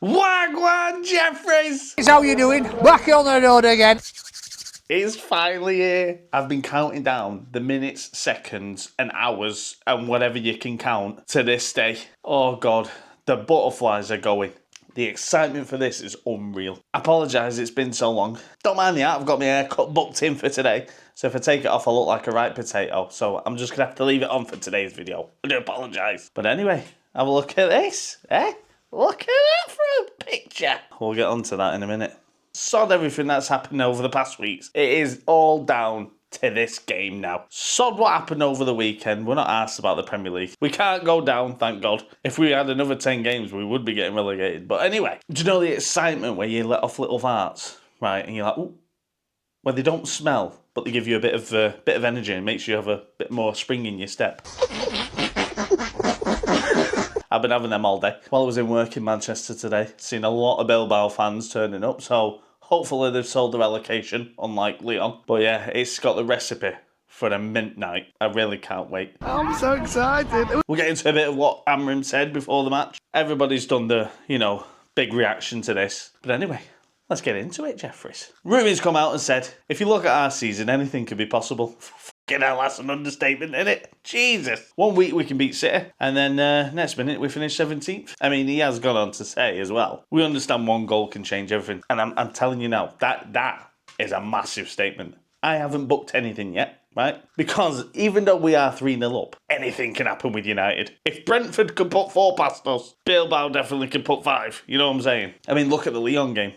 Wagwan Jeffries! How you doing? Back on the road again. It's finally here. I've been counting down the minutes, seconds, and hours, and whatever you can count to this day. Oh God, the butterflies are going. The excitement for this is unreal. I apologise it's been so long. Don't mind the art, I've got my haircut booked in for today. So if I take it off, I look like a ripe potato. So I'm just going to have to leave it on for today's video. I do apologise. But anyway, have a look at this. Look at that for a picture. We'll get onto that in a minute. Sod everything that's happened over the past weeks. It is all down to this game now. Sod what happened over the weekend. We're not asked about the Premier League. We can't go down, thank God. If we had another 10 games, we would be getting relegated. But anyway, do you know the excitement where you let off little farts, right? And you're like, ooh, where they don't smell, but they give you a bit of energy and makes you have a bit more spring in your step. I've been having them all day. While I was in work in Manchester today, seen a lot of Bilbao fans turning up, so hopefully they've sold their allocation, unlike Leon. But yeah, it's got the recipe for a mint night. I really can't wait. I'm so excited. We'll get into a bit of what Amorim said before the match. Everybody's done the, big reaction to this. But anyway, let's get into it, Jeffries. Rumi's come out and said, if you look at our season, anything could be possible. Fucking hell, that's an understatement, isn't it? Jesus. 1 week we can beat City, and then next minute we finish 17th. I mean, he has gone on to say as well, we understand one goal can change everything. And I'm telling you now, that is a massive statement. I haven't booked anything yet, right? Because even though we are 3-0 up, anything can happen with United. If Brentford could put 4 past us, Bilbao definitely could put 5. You know what I'm saying? I mean, look at the Lyon game.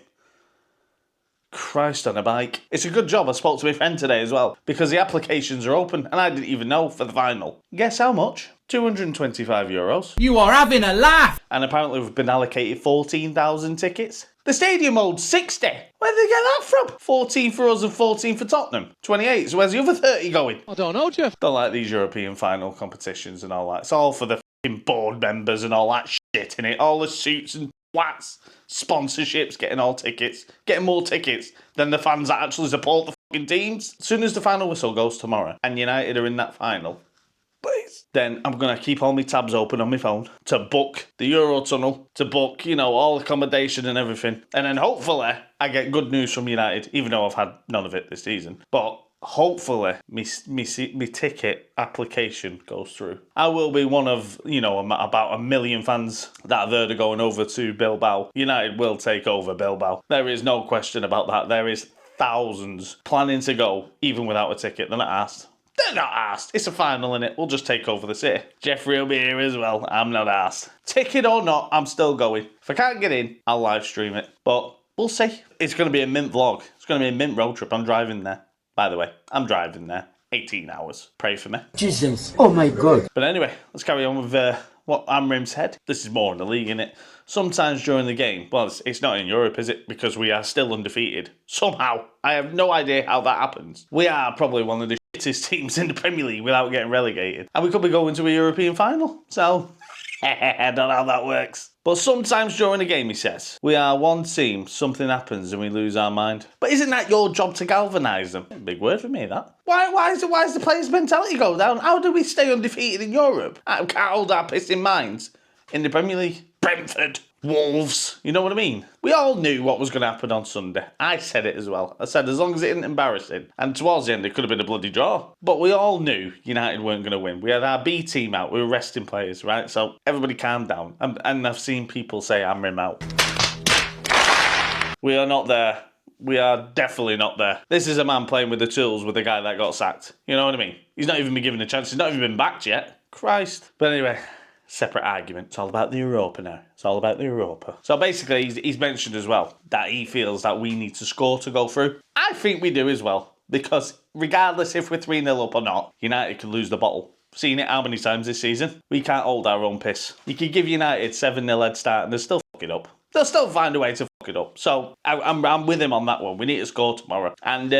Christ on a bike. It's a good job I spoke to my friend today as well, because the applications are open and I didn't even know for the final. Guess how much? €225. You are having a laugh. And apparently we've been allocated 14,000 tickets. The stadium holds 60. Where did they get that from? 14 for us and 14 for Tottenham. 28. So where's the other 30 going? I don't know, Jeff. Don't like these European final competitions and all that. It's all for the fucking board members and all that shit in it. All the suits and twats, sponsorships, getting all tickets, getting more tickets than the fans that actually support the fucking teams. As soon as the final whistle goes tomorrow and United are in that final, please, then I'm going to keep all my tabs open on my phone to book the Eurotunnel, to book, all accommodation and everything. And then hopefully I get good news from United, even though I've had none of it this season. But hopefully me ticket application goes through. I will be one of, about 1 million fans that have heard of going over to Bilbao. United will take over Bilbao. There is no question about that. There is thousands planning to go, even without a ticket. They're not asked. They're not asked. It's a final, innit? We'll just take over the city. Jeffrey will be here as well. I'm not asked. Ticket or not, I'm still going. If I can't get in, I'll live stream it. But we'll see. It's going to be a mint vlog. It's going to be a mint road trip. I'm driving there. By the way, I'm driving there. 18 hours. Pray for me. Jesus. Oh my God. But anyway, let's carry on with what Amorim said. This is more in the league, innit? Sometimes during the game, well, it's not in Europe, is it? Because we are still undefeated. Somehow. I have no idea how that happens. We are probably one of the shittest teams in the Premier League without getting relegated. And we could be going to a European final. So, I don't know how that works. But sometimes during a game, he says, we are one team, something happens and we lose our mind. But isn't that your job to galvanise them? Big word for me, that. Why is the players' mentality go down? How do we stay undefeated in Europe? I can't hold our pissing minds in the Premier League. Brentford, Wolves, you know what I mean? We all knew what was going to happen on Sunday. I said it as well. I said as long as it isn't embarrassing. And towards the end, it could have been a bloody draw. But we all knew United weren't going to win. We had our B team out. We were resting players, right? So everybody calm down. And I've seen people say Amorim out. We are not there. We are definitely not there. This is a man playing with the tools with the guy that got sacked. You know what I mean? He's not even been given a chance. He's not even been backed yet. Christ. But anyway, separate argument. It's all about the Europa now. It's all about the Europa. So basically, he's mentioned as well that he feels that we need to score to go through. I think we do as well. Because regardless if we're 3-0 up or not, United can lose the bottle. Seen it how many times this season? We can't hold our own piss. You could give United 7-0 head start and they'll still fuck it up. They'll still find a way to fuck it up. So I'm with him on that one. We need to score tomorrow. And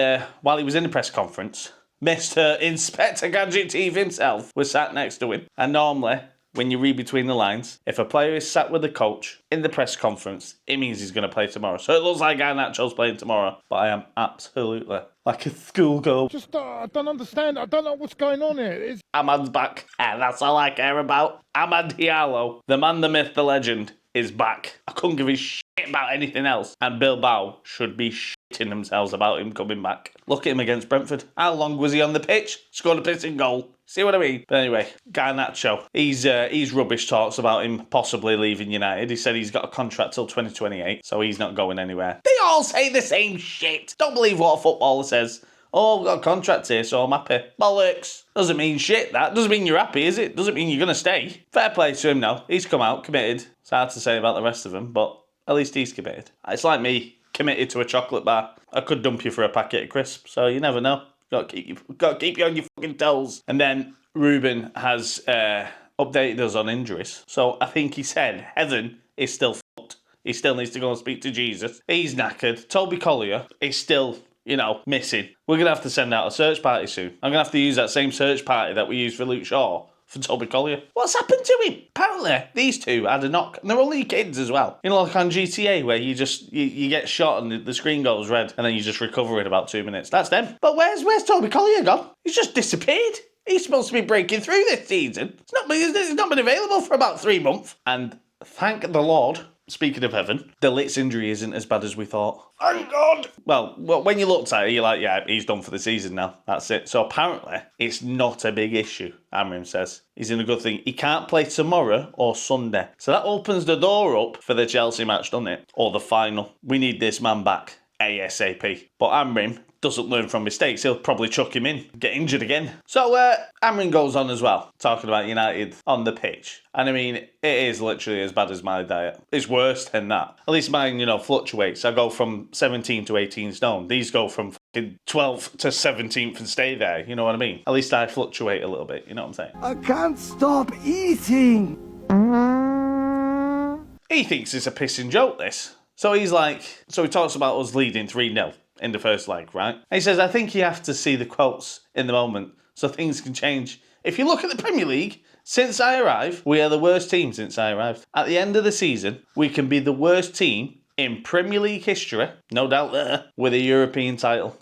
while he was in the press conference, Mr. Inspector Gadget Teeth himself was sat next to him. And normally, when you read between the lines, if a player is sat with the coach in the press conference, it means he's going to play tomorrow. So it looks like Garnacho's playing tomorrow. But I am absolutely like a schoolgirl. Just, I don't understand. I don't know what's going on here. Ahmad's back. And that's all I care about. Ahmad Diallo, the man, the myth, the legend, is back. I couldn't give a shit about anything else. And Bilbao should be shitting themselves about him coming back. Look at him against Brentford. How long was he on the pitch? Scored a pissing goal. See what I mean? But anyway, Garnacho, he's rubbish talks about him possibly leaving United. He said he's got a contract till 2028, so he's not going anywhere. They all say the same shit. Don't believe what a footballer says. Oh, I've got a contract here, so I'm happy. Bollocks. Doesn't mean shit, that. Doesn't mean you're happy, is it? Doesn't mean you're going to stay. Fair play to him now. He's come out, committed. It's hard to say about the rest of them, but at least he's committed. It's like me, committed to a chocolate bar. I could dump you for a packet of crisps, so you never know. Got to keep you on your fucking toes. And then Ruben has updated us on injuries. So I think he said Heaven is still fucked. He still needs to go and speak to Jesus. He's knackered. Toby Collier is still, missing. We're going to have to send out a search party soon. I'm going to have to use that same search party that we used for Luke Shaw for Toby Collier. What's happened to him? Apparently, these two had a knock. And they're only kids as well. Like on GTA, where you just, you get shot and the screen goes red, and then you just recover in about 2 minutes. That's them. But where's Toby Collier gone? He's just disappeared. He's supposed to be breaking through this season. He's not been available for about 3 months. And thank the Lord, speaking of Heaven, the Litz injury isn't as bad as we thought. Thank God! Well, when you looked at it, you're like, yeah, he's done for the season now. That's it. So apparently, it's not a big issue, Amorim says. He's in a good thing. He can't play tomorrow or Sunday. So that opens the door up for the Chelsea match, doesn't it? Or the final. We need this man back ASAP. But Amorim doesn't learn from mistakes. He'll probably chuck him in, get injured again. So Amorim goes on as well, talking about United on the pitch. And I mean, it is literally as bad as my diet. It's worse than that. At least mine, fluctuates. I go from 17 to 18 stone. These go from fucking 12th to 17th and stay there. You know what I mean? At least I fluctuate a little bit. You know what I'm saying? I can't stop eating. He thinks it's a pissing joke, this. So he talks about us leading 3-0. In the first leg, right? And he says, I think you have to see the quotes in the moment so things can change. If you look at the Premier League, since I arrived, we are the worst team since I arrived. At the end of the season, we can be the worst team in Premier League history, no doubt there, with a European title.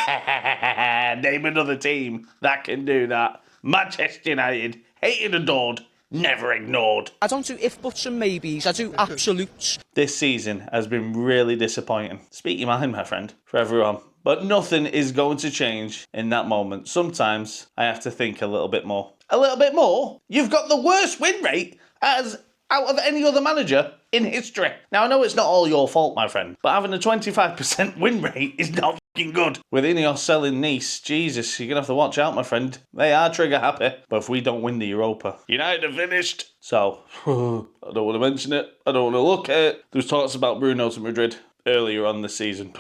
Name another team that can do that. Manchester United, hated, adored, never ignored. I don't do if, buts and maybes, I do absolutes. This season has been really disappointing. Speak your mind, my friend, for everyone. But nothing is going to change in that moment. Sometimes I have to think a little bit more. A little bit more? You've got the worst win rate as out of any other manager in history. Now, I know it's not all your fault, my friend, but having a 25% win rate is not fucking good. With Ineos selling Nice, Jesus, you're going to have to watch out, my friend. They are trigger happy, but if we don't win the Europa, United are finished. So, I don't want to mention it. I don't want to look at it. There was talks about Bruno to Madrid earlier on this season.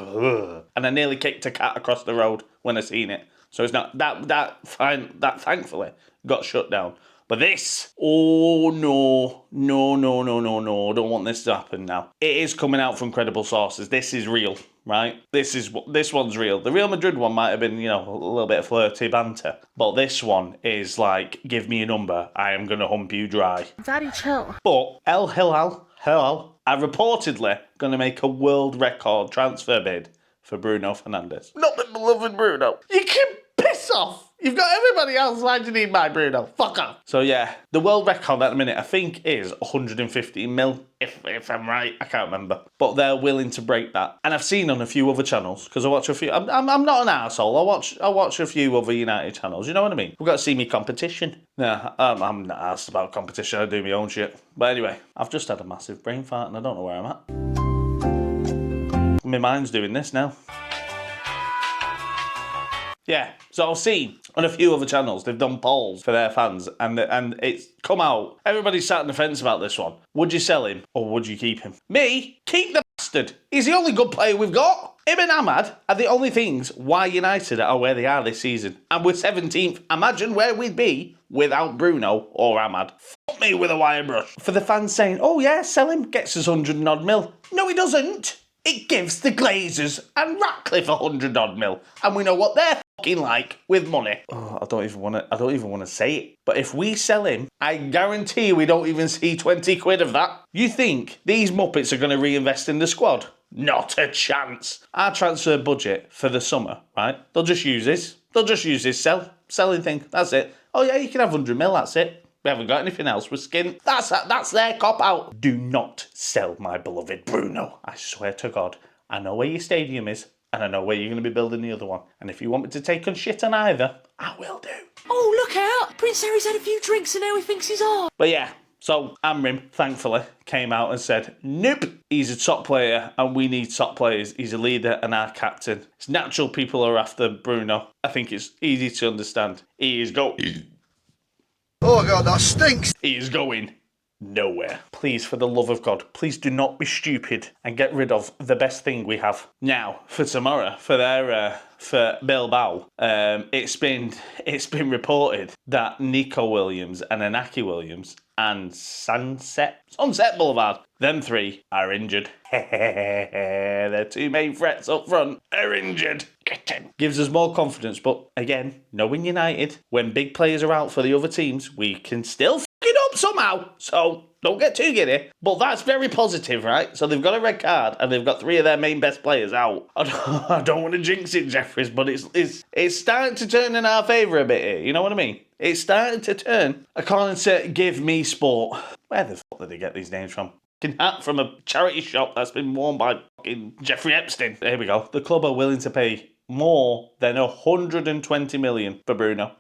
And I nearly kicked a cat across the road when I seen it. So it's not that thankfully got shut down. But this, oh no, don't want this to happen now. It is coming out from credible sources. This is real, right? This one's real. The Real Madrid one might have been, a little bit of flirty banter. But this one is like, give me a number, I am going to hump you dry. Daddy, chill. But El Hilal are reportedly going to make a world record transfer bid for Bruno Fernandes. Not the beloved Bruno. You can piss off. You've got everybody else. Why do you need my Bruno? Fuck off. So yeah, the world record at the minute, I think, is 115 mil, if I'm right. I can't remember. But they're willing to break that. And I've seen on a few other channels, because I watch a few... I'm not an arsehole. I watch a few other United channels. You know what I mean? We've got to see me competition. Nah, I'm not asked about competition. I do my own shit. But anyway, I've just had a massive brain fart and I don't know where I'm at. My mind's doing this now. Yeah, so I've seen on a few other channels, they've done polls for their fans, and it's come out. Everybody's sat on the fence about this one. Would you sell him, or would you keep him? Me? Keep the bastard. He's the only good player we've got. Him and Ahmad are the only things why United are where they are this season. And we're 17th. Imagine where we'd be without Bruno or Ahmad. Fuck me with a wire brush. For the fans saying, oh yeah, sell him, gets us 100 and odd mil. No, he doesn't. It gives the Glazers and Ratcliffe 100 odd mil. And we know what they're fucking like with money. Oh, I don't even want to say it. But if we sell him, I guarantee we don't even see 20 quid of that. You think these Muppets are going to reinvest in the squad? Not a chance. Our transfer budget for the summer, right? They'll just use this. They'll just use this selling thing. That's it. Oh yeah, you can have 100 mil, that's it. We haven't got anything else. We're skint. That's their cop-out. Do not sell my beloved Bruno. I swear to God, I know where your stadium is, and I know where you're going to be building the other one. And if you want me to take on shit on either, I will do. Oh, look out! Prince Harry's had a few drinks and now he thinks he's hard. But yeah, so Amorim, thankfully, came out and said, nope, he's a top player and we need top players. He's a leader and our captain. It's natural people are after Bruno. I think it's easy to understand. He is going... Oh God, that stinks. He is going nowhere. Please, for the love of God, please do not be stupid and get rid of the best thing we have. Now, for tomorrow, for Bilbao, it's been reported that Nico Williams and Inaki Williams and Sunset Boulevard, them three are injured. Their two main threats up front are injured. Get him. Gives us more confidence, but again, knowing United, when big players are out for the other teams, we can still f*** it up somehow. So don't get too giddy. But that's very positive, right? So they've got a red card and they've got three of their main best players out. I don't want to jinx it, Jeffries, but it's starting to turn in our favour a bit here. You know what I mean? It's starting to turn. According to Give Me Sport. Where the fuck did they get these names from? Hat from a charity shop that's been worn by fucking Jeffrey Epstein. There we go. The club are willing to pay more than 120 million for Bruno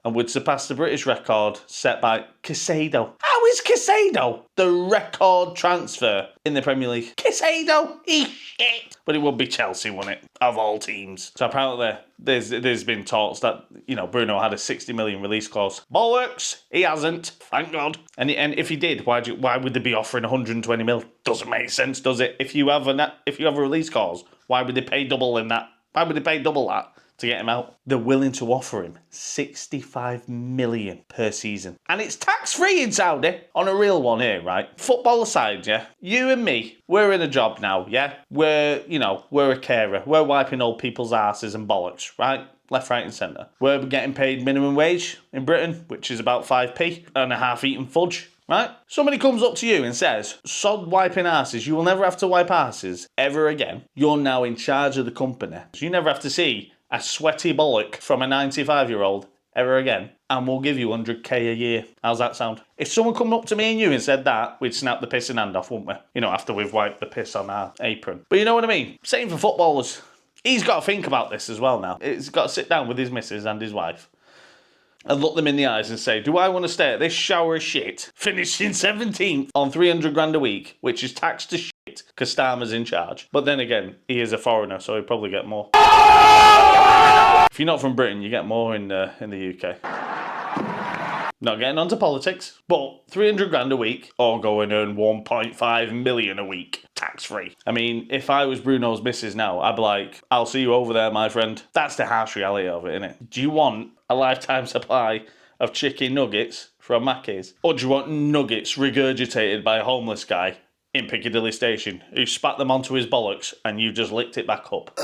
and would surpass the British record set by Caicedo. How is Caicedo the record transfer in the Premier League? Caicedo? He's shit. But it would be Chelsea, wouldn't it? Of all teams. So apparently there's been talks that, you know, Bruno had a 60 million release clause. Bollocks. He hasn't. Thank God. And if he did, why would they be offering 120 mil? Doesn't make sense, does it? If you have a release clause, why would they pay double in that? Why would they pay double that to get him out? They're willing to offer him 65 million per season. And it's tax-free in Saudi. On a real one here, right? Football aside, yeah? You and me, we're in a job now, yeah? We're a carer. We're wiping old people's asses and bollocks, right? Left, right and centre. We're getting paid minimum wage in Britain, which is about 5p, and a half-eaten fudge. Right? Somebody comes up to you and says, sod wiping asses, you will never have to wipe asses ever again. You're now in charge of the company. You never have to see a sweaty bollock from a 95-year-old ever again. And we'll give you 100k a year. How's that sound? If someone come up to me and you and said that, we'd snap the pissing hand off, wouldn't we? You know, after we've wiped the piss on our apron. But you know what I mean? Same for footballers. He's got to think about this as well now. He's got to sit down with his missus and his wife and look them in the eyes and say, do I want to stay at this shower of shit, finishing 17th on 300 grand a week, which is taxed to shit because Starmer's in charge? But then again, he is a foreigner, so he'll probably get more. If you're not from Britain, you get more in the UK. Not getting onto politics, but 300 grand a week or go and earn 1.5 million a week, tax-free. I mean, if I was Bruno's missus now, I'd be like, I'll see you over there, my friend. That's the harsh reality of it, innit? Do you want a lifetime supply of chicken nuggets from Mackey's? Or do you want nuggets regurgitated by a homeless guy in Piccadilly Station who spat them onto his bollocks and you just licked it back up?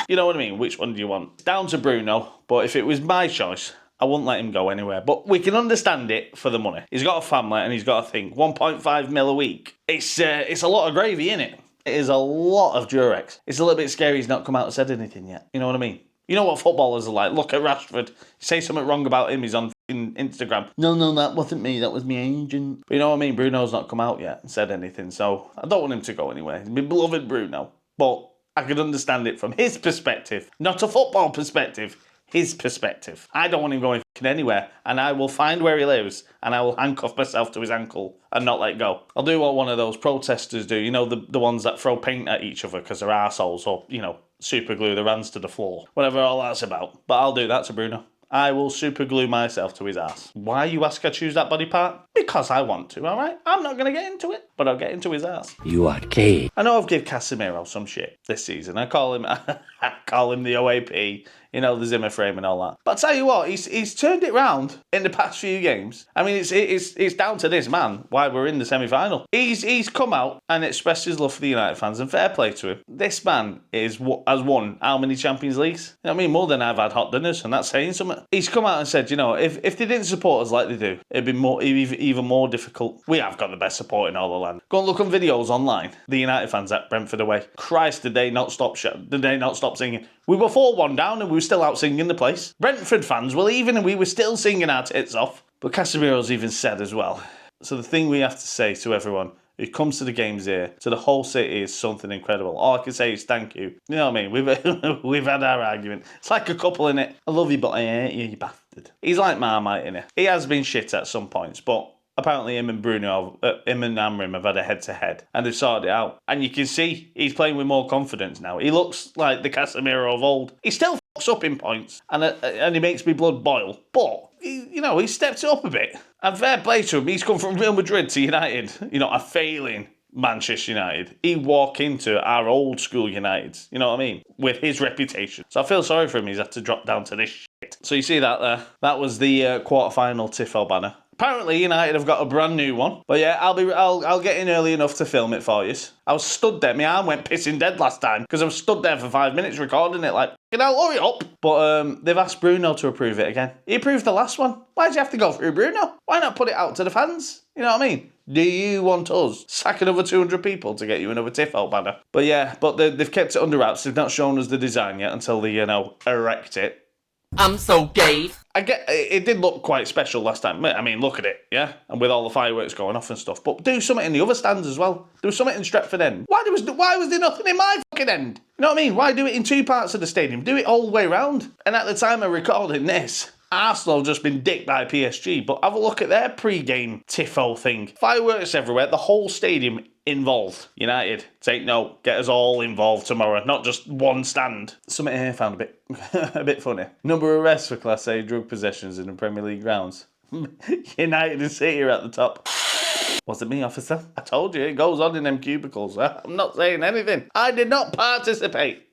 You know what I mean? Which one do you want? It's down to Bruno, but if it was my choice, I wouldn't let him go anywhere. But we can understand it for the money. He's got a family and he's got to think 1.5 mil a week. It's a lot of gravy, innit? It is a lot of Durex. It's a little bit scary he's not come out and said anything yet. You know what I mean? You know what footballers are like. Look at Rashford. You say something wrong about him, he's on Instagram. No, that wasn't me. That was my agent. But you know what I mean? Bruno's not come out yet and said anything. So I don't want him to go anywhere. He's my beloved Bruno. But I could understand it from his perspective. Not a football perspective. His perspective. I don't want him going anywhere, and I will find where he lives and I will handcuff myself to his ankle and not let go. I'll do what one of those protesters do, you know, the ones that throw paint at each other because they're arseholes, or, you know, super glue their hands to the floor. Whatever all that's about. But I'll do that to Bruno. I will super glue myself to his ass. Why, you ask, I choose that body part? Because I want to, alright? I'm not going to get into it, but I'll get into his ass. You are gay. I know I've given Casemiro some shit this season. I call him the OAP, you know, the Zimmer frame and all that. But I'll tell you what, he's turned it round in the past few games. I mean, it's down to this man why we're in the semi-final. He's come out and expressed his love for the United fans, and fair play to him. This man has won how many Champions Leagues? You know what I mean? More than I've had hot dinners, and that's saying something. He's come out and said, you know, if they didn't support us like they do, it'd be even more difficult. We have got the best support in all the land. Go and look on videos online. The United fans at Brentford away. Christ, did they not stop singing? We were 4-1 down and we were still out singing the place. Brentford fans were leaving and we were still singing our tits off. But Casemiro's even said as well. So the thing we have to say to everyone who comes to the games here, to the whole city, is something incredible. All I can say is thank you. You know what I mean? We've had our argument. It's like a couple in it. I love you, but I hate you, you bastard. He's like Marmite, innit? He has been shit at some points, but apparently him and Amorim have had a head-to-head, and they've sorted it out. And you can see he's playing with more confidence now. He looks like the Casemiro of old. He still fucks up in points, and he makes me blood boil. But, he stepped it up a bit. And fair play to him. He's come from Real Madrid to United. A failing Manchester United. He walk into our old school United, you know what I mean? With his reputation. So I feel sorry for him. He's had to drop down to this shit. So you see that there? That was the quarter-final Tifo banner. Apparently United have got a brand new one. But yeah, I'll get in early enough to film it for you. I was stood there. My arm went pissing dead last time because I was stood there for 5 minutes recording it like, hurry up. But they've asked Bruno to approve it again. He approved the last one. Why did you have to go through Bruno? Why not put it out to the fans? You know what I mean? Do you want us sack another 200 people to get you another Tifo banner? But yeah, they've kept it under wraps. They've not shown us the design yet until they, erect it. I'm so gay. It did look quite special last time. I mean, look at it, yeah? And with all the fireworks going off and stuff. But do something in the other stands as well. Do something in Stretford End. Why was there nothing in my fucking end? You know what I mean? Why do it in two parts of the stadium? Do it all the way round. And at the time of recording this, Arsenal have just been dicked by PSG. But have a look at their pre-game Tifo thing. Fireworks everywhere. The whole stadium involved. United, take note. Get us all involved tomorrow. Not just one stand. Something here found a bit funny. Number of arrests for Class A drug possessions in the Premier League grounds. United and City are at the top. Was it me, officer? I told you, it goes on in them cubicles. I'm not saying anything. I did not participate.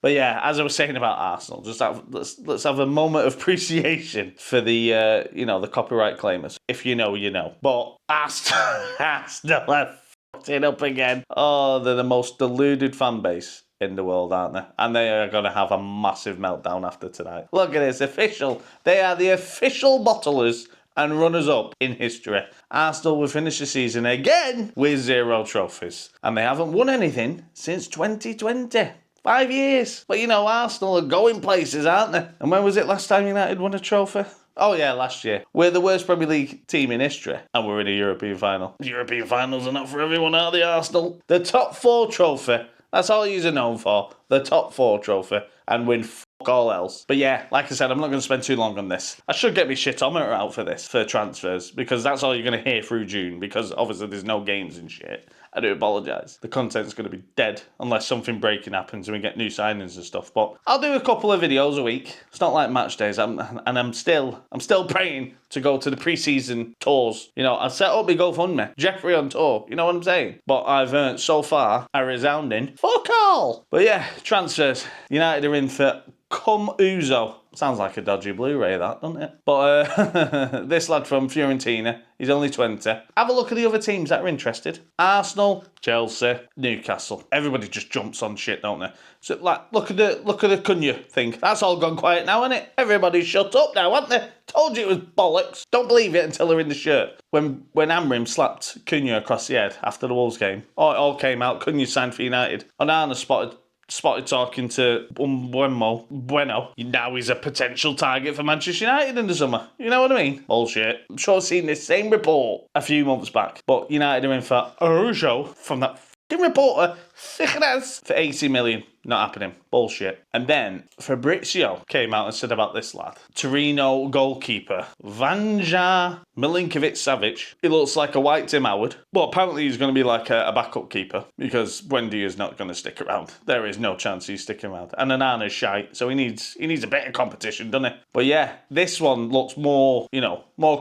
But yeah, as I was saying about Arsenal, let's have a moment of appreciation for the the copyright claimers. If you know, you know. But Arsenal have fucked it up again. Oh, they're the most deluded fan base in the world, aren't they? And they are going to have a massive meltdown after tonight. Look at this, official. They are the official bottlers and runners-up in history. Arsenal will finish the season again with 0 trophies. And they haven't won anything since 2020. 5 years. But Arsenal are going places, aren't they? And when was it last time United won a trophy? Oh yeah, last year. We're the worst Premier League team in history. And we're in a European final. European finals are not for everyone, are they, Arsenal? The top 4 trophy. That's all you're known for. The top 4 trophy. And win fuck all else. But yeah, like I said, I'm not going to spend too long on this. I should get my shitometer out for this, for transfers. Because that's all you're going to hear through June. Because obviously there's no games and shit. I do apologise. The content's going to be dead unless something breaking happens and we get new signings and stuff. But I'll do a couple of videos a week. It's not like match days. I'm still praying to go to the pre-season tours. I set up my GoFundMe. Jeffrey on tour. You know what I'm saying? But I've earned so far a resounding fuck all. But yeah, transfers. United are in for Uzo. Sounds like a dodgy Blu-ray, that, doesn't it? But this lad from Fiorentina, he's only 20. Have a look at the other teams that are interested. Arsenal, Chelsea, Newcastle. Everybody just jumps on shit, don't they? So, look at the Cunha thing. That's all gone quiet now, isn't it? Everybody's shut up now, haven't they? Told you it was bollocks. Don't believe it until they're in the shirt. When Amorim slapped Cunha across the head after the Wolves game, it all came out. Cunha signed for United. Onana spotted talking to Bueno. Now he's a potential target for Manchester United in the summer. You know what I mean? Bullshit. I'm sure I've seen this same report a few months back. But United are in for Ojo from that f***ing reporter, Thickness, for 80 million. Not happening. Bullshit. And then Fabrizio came out and said about this lad. Torino goalkeeper, Vanja Milinkovic-Savic. He looks like a white Tim Howard. But apparently he's going to be like a backup keeper because Wendy is not going to stick around. There is no chance he's sticking around. And Onana's shite, so he needs a bit of competition, doesn't he? But yeah, this one looks more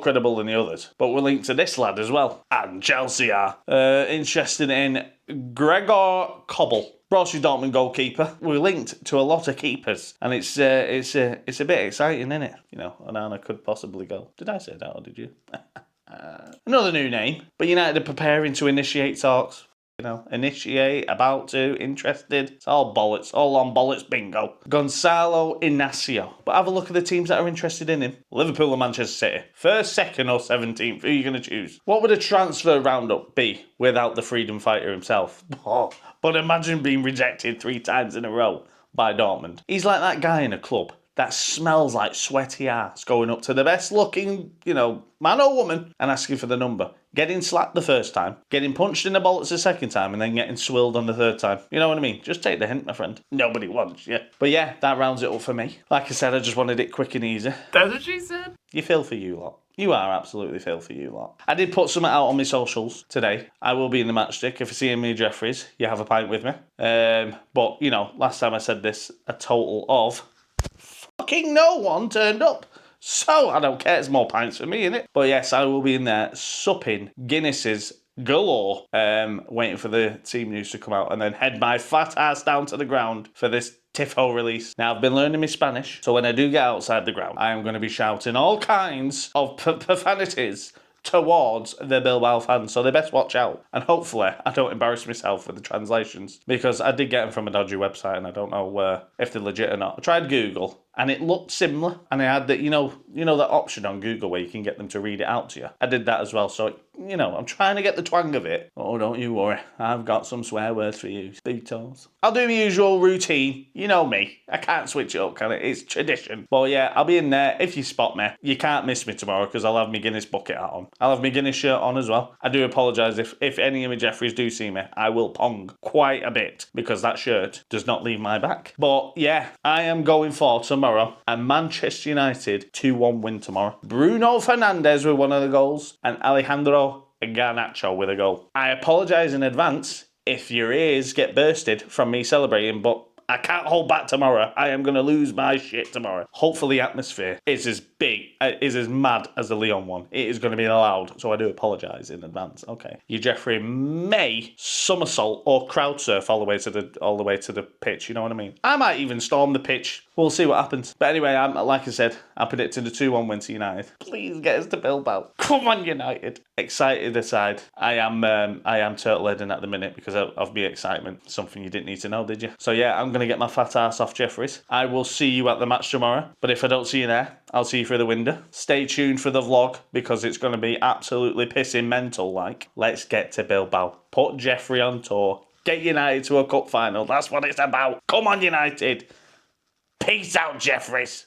credible than the others. But we're linked to this lad as well. And Chelsea are interested in Gregor Kobel. Borussia Dortmund goalkeeper. We're linked to a lot of keepers, and it's a bit exciting, isn't it? Onana could possibly go. Did I say that, or did you? Another new name, but United are preparing to initiate talks. Initiate, about to, interested. It's all bollocks, all on bollocks bingo. Gonzalo Inacio. But have a look at the teams that are interested in him. Liverpool and Manchester City. First, second or 17th, who are you going to choose? What would a transfer roundup be without the freedom fighter himself? But imagine being rejected 3 times in a row by Dortmund. He's like that guy in a club. that smells like sweaty ass going up to the best looking, man or woman and asking for the number. Getting slapped the first time, getting punched in the bollocks the second time, and then getting swilled on the third time. You know what I mean? Just take the hint, my friend. Nobody wants you. But yeah, that rounds it up for me. Like I said, I just wanted it quick and easy. That's what she said. You filthy you lot. You are absolutely filthy, you lot. I did put something out on my socials today. I will be in the matchstick. If you see me Jeffries, you have a pint with me. But, last time I said this, a total of fucking no one turned up. So, I don't care, it's more pints for me, innit? But yes, I will be in there supping Guinnesses galore, waiting for the team news to come out and then head my fat ass down to the ground for this Tifo release. Now, I've been learning my Spanish, so when I do get outside the ground, I am going to be shouting all kinds of profanities towards the Bilbao fans, so they best watch out. And hopefully, I don't embarrass myself with the translations, because I did get them from a dodgy website, and I don't know if they're legit or not. I tried Google, and it looked similar, and I had that, that option on Google where you can get them to read it out to you. I did that as well, so, I'm trying to get the twang of it. Oh, don't you worry. I've got some swear words for you, speedos. I'll do my usual routine. You know me. I can't switch it up, can I? It's tradition. But yeah, I'll be in there. If you spot me, you can't miss me tomorrow because I'll have my Guinness bucket hat on. I'll have my Guinness shirt on as well. I do apologise if any of my Jeffries do see me. I will pong quite a bit because that shirt does not leave my back. But yeah, I am going for tomorrow a Manchester United 2-1 win tomorrow. Bruno Fernandes with one of the goals and Alejandro Garnacho with a goal. I apologise in advance if your ears get bursted from me celebrating, but I can't hold back tomorrow. I am going to lose my shit tomorrow. Hopefully the atmosphere is as big, is as mad as the Lyon one. It is going to be loud, so I do apologise in advance. Okay. Your Jeffrey may somersault or crowd surf all the way to the pitch, you know what I mean? I might even storm the pitch. We'll see what happens. But anyway, like I said, I predicted a 2-1 win to United. Please get us to Bilbao. Come on, United. Excited aside, I am turtle-heading at the minute because of my excitement. Something you didn't need to know, did you? So yeah, I'm going to get my fat ass off Jeffries. I will see you at the match tomorrow. But if I don't see you there, I'll see you through the window. Stay tuned for the vlog because it's going to be absolutely pissing mental like. Let's get to Bilbao. Put Jeffrey on tour. Get United to a cup final. That's what it's about. Come on, United. Peace out, Jeffries.